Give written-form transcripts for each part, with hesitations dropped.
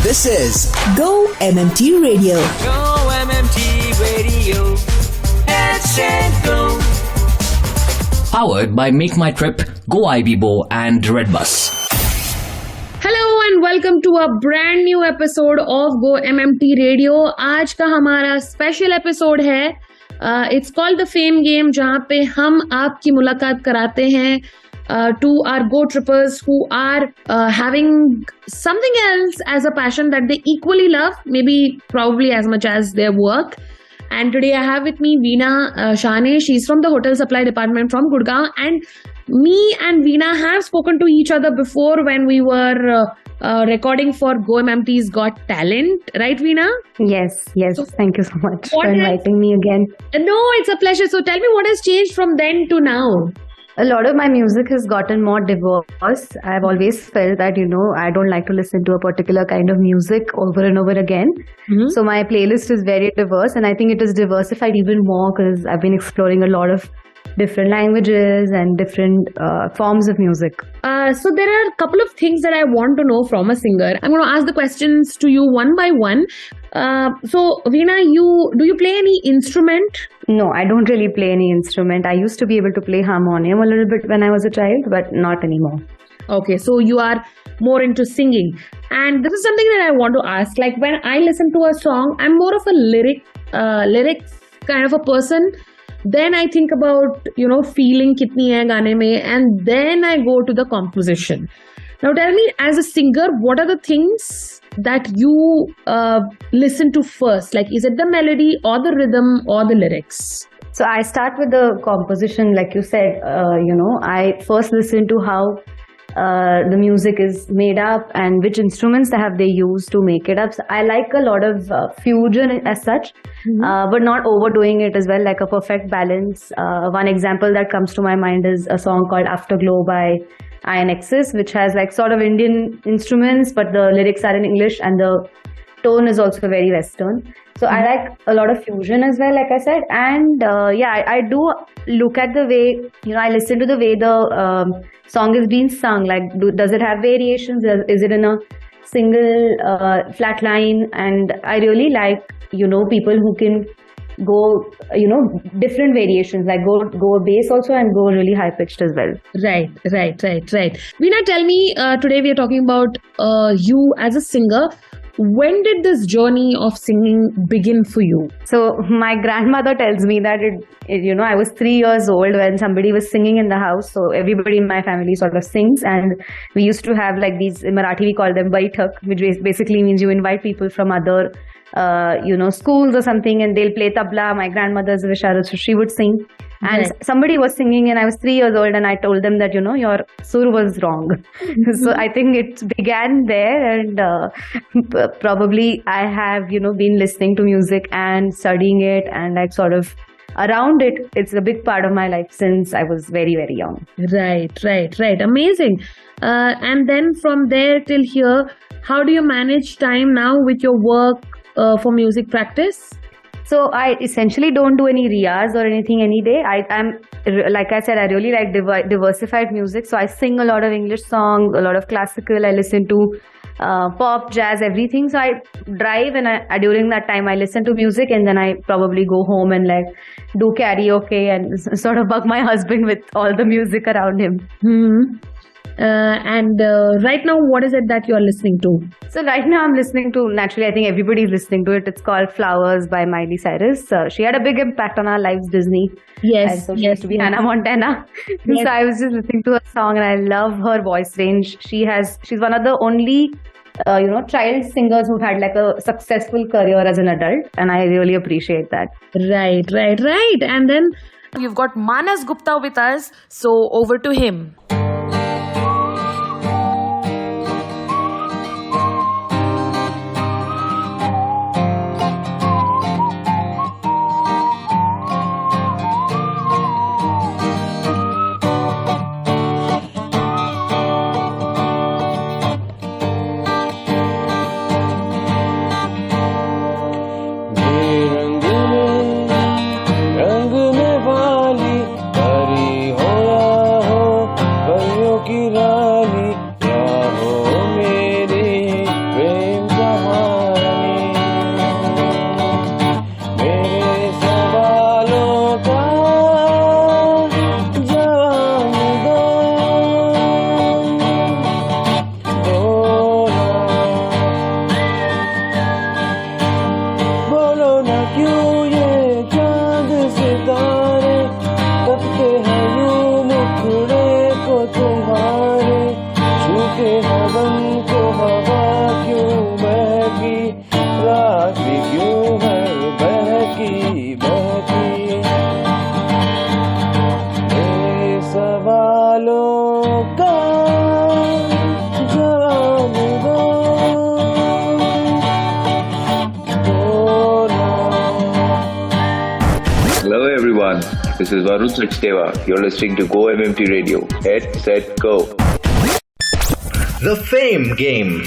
This is Go-MMT Radio. Go-MMT Radio. Let's go. Powered by Make My Trip, Go-IBBO and Redbus. Hello and welcome to a brand new episode of Go-MMT Radio. आज का हमारा special episode है. It's called the Fame Game, जहाँ पे हम आपकी मुलाकात कराते हैं to our Go-Trippers who are having something else as a passion that they equally love, maybe probably as much as their work. And today I have with me Veena Shahane. She's from the Hotel Supply Department from Gurgaon. And me and Veena have spoken to each other before when we were recording for Go-MMT's Got Talent. Right, Veena? Yes. So, thank you so much for inviting me again. No, it's a pleasure. So tell me what has changed from then to now. A lot of my music has gotten more diverse. I've always felt that, I don't like to listen to a particular kind of music over and over again. Mm-hmm. So my playlist is very diverse, and I think it is diversified even more because I've been exploring a lot of different languages and different forms of music. So there are a couple of things that I want to know from a singer. I'm going to ask the questions to you one by one. So Veena, do you play any instrument? No, I don't really play any instrument. I used to be able to play harmonium a little bit when I was a child, but not anymore. Okay, so you are more into singing. And this is something that I want to ask. Like when I listen to a song, I'm more of a lyrics kind of a person. Then I think about, feeling kitni hai gaane mein, and then I go to the composition. Now tell me, as a singer, what are the things that you listen to first? Like, is it the melody or the rhythm or the lyrics? So I start with the composition, like you said. I first listen to how the music is made up and which instruments have they used to make it up. So I like a lot of fusion as such, but not overdoing it as well, like a perfect balance. One example that comes to my mind is a song called Afterglow by INXS, which has like sort of Indian instruments, but the lyrics are in English and the tone is also very Western. So I like a lot of fusion as well, like I said. And I do look at the way, I listen to the way the song is being sung. Like, does it have variations? Is it in a single flat line? And I really like, people who can go, different variations, like go bass also and go really high pitched as well. Right. Veena, tell me, today we are talking about you as a singer. When did this journey of singing begin for you? So my grandmother tells me that I was 3 years old when somebody was singing in the house. So everybody in my family sort of sings, and we used to have like these, in Marathi we call them baitak, which basically means you invite people from other schools or something, and they'll play tabla. My grandmother's Visharad, so she would sing. And somebody was singing, and I was 3 years old, and I told them that, your sur was wrong. So I think it began there, and probably I have, been listening to music and studying it, and like sort of around it. It's a big part of my life since I was very, very young. Right. Amazing. And then from there till here, how do you manage time now with your work for music practice? So I essentially don't do any riyaz or anything any day. I'm like I said, I really like diversified music. So I sing a lot of English songs, a lot of classical. I listen to pop, jazz, everything. So I drive, and during that time I listen to music, and then I probably go home and like do karaoke and sort of bug my husband with all the music around him. And right now, what is it that you're listening to? So right now I'm listening to, naturally I think everybody's listening to it. It's called Flowers by Miley Cyrus. She had a big impact on our lives, Disney. Yes. And so she used to be Hannah Montana. Yes. So I was just listening to her song, and I love her voice range. She's one of the only child singers who had like a successful career as an adult, and I really appreciate that. Right. And then you've got Manas Gupta with us, so over to him. रंग में वाली परी हो या हो This is Varun Sachdeva. You're listening to Go-MMT Radio. Head, set, go. The Fame Game.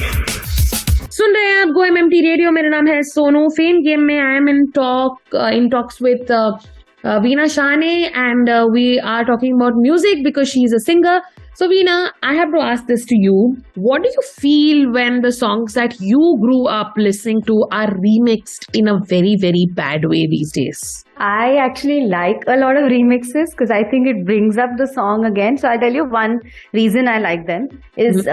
सुन रहे हैं आप गो एमएमटी रेडियो. मेरा नाम है सोनू. फेम गेम में I am in talks with Veena Shahane, and we are talking about music because she is a singer. So Veena, I have to ask this to you. What do you feel when the songs that you grew up listening to are remixed in a very, very bad way these days? I actually like a lot of remixes because I think it brings up the song again. So I'll tell you one reason I like them is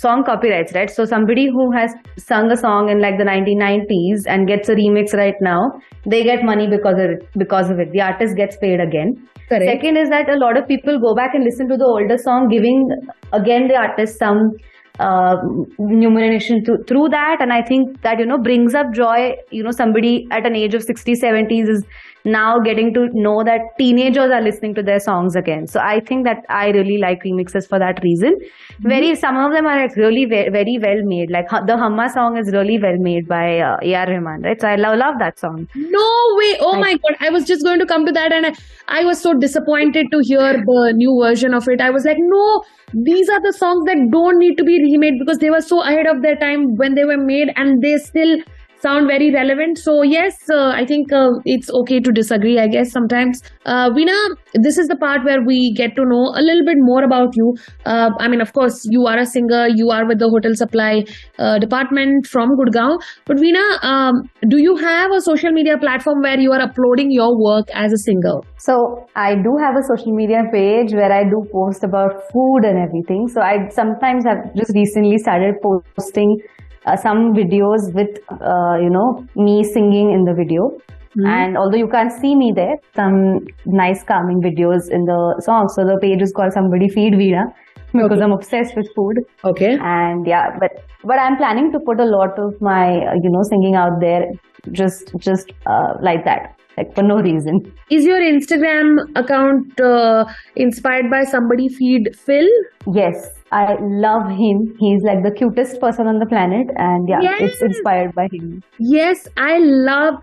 song copyrights, right? So somebody who has sung a song in like the 1990s and gets a remix right now, they get money because of it. The artist gets paid again. Correct. Second is that a lot of people go back and listen to the older song, giving again the artist some remuneration through that. And I think that, brings up joy. Somebody at an age of 60s, 70s is now getting to know that teenagers are listening to their songs again. So I think that I really like remixes for that reason. Some of them are like really very well made. Like the Hamma song is really well made by A.R. Rahman, right? So I love that song. No way. Oh my God. I was just going to come to that, and I was so disappointed to hear the new version of it. I was like, no, these are the songs that don't need to be remade because they were so ahead of their time when they were made, and they still sound very relevant. So yes, I think it's okay to disagree, I guess, sometimes. Veena, this is the part where we get to know a little bit more about you. Of course, you are a singer. You are with the hotel supply department from Gurgaon. But Veena, do you have a social media platform where you are uploading your work as a singer? So I do have a social media page where I do post about food and everything. So I sometimes have just recently started posting some videos with, me singing in the video. And although you can't see me there, some nice calming videos in the song. So the page is called Somebody Feed Veena because I'm obsessed with food. Okay. And yeah, but I'm planning to put a lot of my, singing out there just like that. Like for no reason. Is your Instagram account inspired by Somebody Feed Phil? Yes, I love him. He's like the cutest person on the planet, and yeah, Yes. It's inspired by him. Yes, I love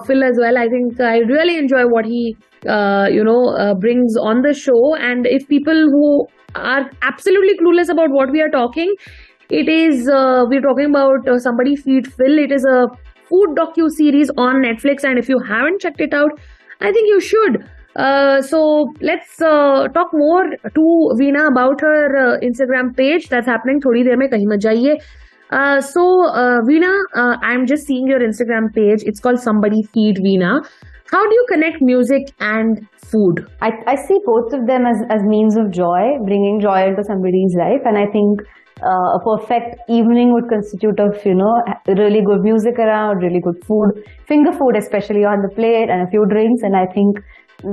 Phil as well. I think I really enjoy what he brings on the show. And if people who are absolutely clueless about what we are talking, it is we're talking about Somebody Feed Phil. It is a food docu-series on Netflix, and if you haven't checked it out, I think you should. So let's talk more to Veena about her Instagram page. That's happening थोड़ी देर में, कहीं मत जाइए. So Veena, I'm just seeing your Instagram page. It's called Somebody Feed Veena. How do you connect music and food? I see both of them as means of joy, bringing joy into somebody's life, and I think a perfect evening would constitute of, really good music around, really good food, finger food especially on the plate, and a few drinks. And I think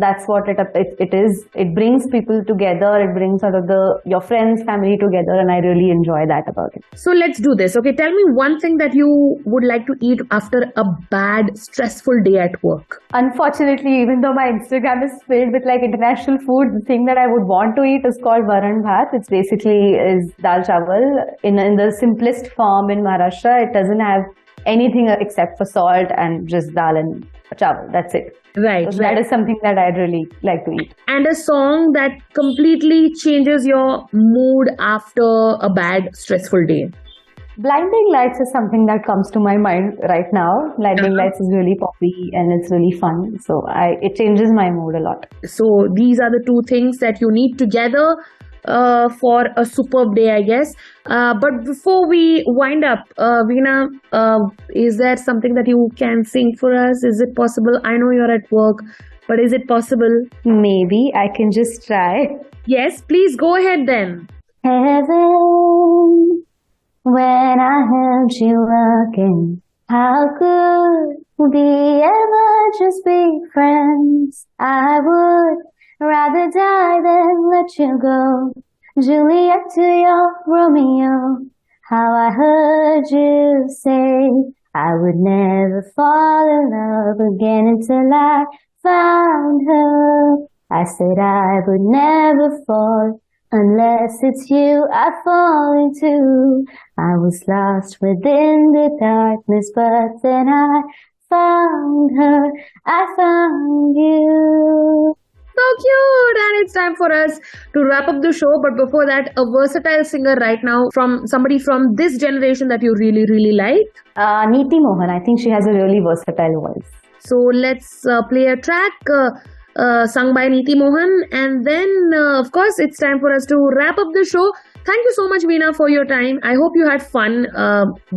that's what it is. It brings people together. It brings sort of your friends, family together, and I really enjoy that about it. So let's do this. Okay, tell me one thing that you would like to eat after a bad, stressful day at work. Unfortunately, even though my Instagram is filled with like international food, the thing that I would want to eat is called varan bhat. It's basically is dal chawal in the simplest form in Maharashtra. It doesn't have anything except for salt and just dal and chawal. That's it. Right. So that is something that I'd really like to eat. And a song that completely changes your mood after a bad, stressful day. Blinding Lights is something that comes to my mind right now. Blinding Lights is really poppy and it's really fun. So it changes my mood a lot. So these are the two things that you need together for a superb day, I guess. But before we wind up, Veena, is there something that you can sing for us? Is it possible? I know you're at work, but is it possible? Maybe I can just try. Yes, please go ahead then. Heaven, when I held you again, how could we ever just be friends? I would rather die than let you go. Juliet to your Romeo. How I heard you say I would never fall in love again until I found her. I said I would never fall unless it's you I fall into. I was lost within the darkness, but then I found her, I found you. So cute! And it's time for us to wrap up the show. But before that, a versatile singer right now from somebody from this generation that you really, really like. Neeti Mohan, I think she has a really versatile voice. So let's play a track sung by Neeti Mohan. And then, of course, it's time for us to wrap up the show. Thank you so much, Veena, for your time. I hope you had fun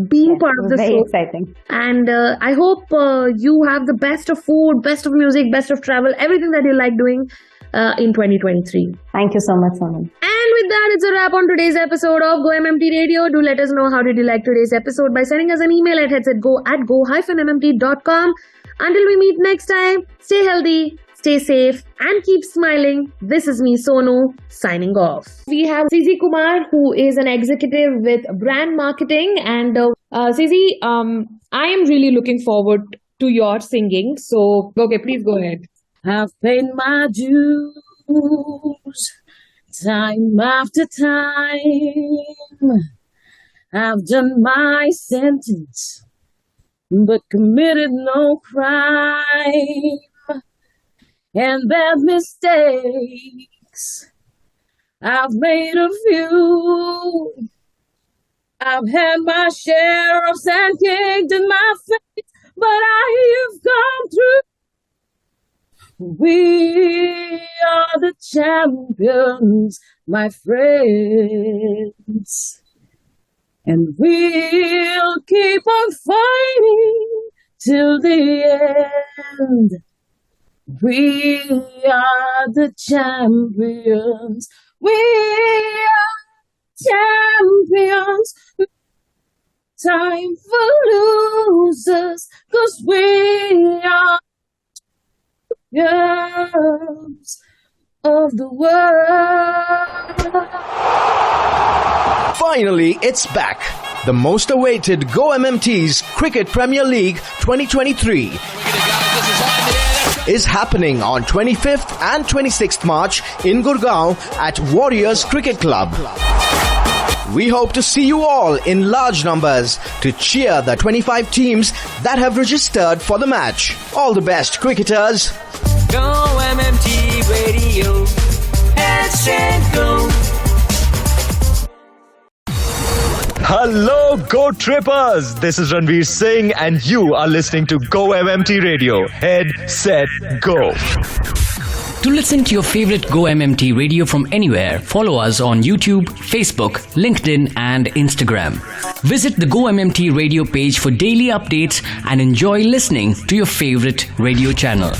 being part of the very show. exciting. And I hope you have the best of food, best of music, best of travel, everything that you like doing in 2023. Thank you so much, Soman. And with that, it's a wrap on today's episode of Go-MMT Radio. Do let us know how did you like today's episode by sending us an email at headsetgo@go-mmt.com. Until we meet next time, stay healthy, stay safe, and keep smiling. This is me, Sonu, signing off. We have Sizi Kumar, who is an executive with brand marketing. And Sizi, I am really looking forward to your singing. So, okay, please go ahead. I've paid my dues time after time. I've done my sentence, but committed no crime. And bad mistakes, I've made a few. I've had my share of sand kicked in my face, but I have come through. We are the champions, my friends. And we'll keep on fighting till the end. We are the champions. We are champions. Time for losers, 'cause we are champions of the world. Finally, it's back. The most awaited Go-MMT's Cricket Premier League 2023 is happening on 25th and 26th March in Gurgaon at Warriors Cricket Club. We hope to see you all in large numbers to cheer the 25 teams that have registered for the match. All the best, cricketers. Go-MMT Radio. Headset Go. Hello, Go-Trippers! This is Ranveer Singh and you are listening to Go-MMT Radio. Head, set, go. To listen to your favorite Go-MMT radio from anywhere, follow us on YouTube, Facebook, LinkedIn and Instagram. Visit the Go-MMT radio page for daily updates and enjoy listening to your favorite radio channel.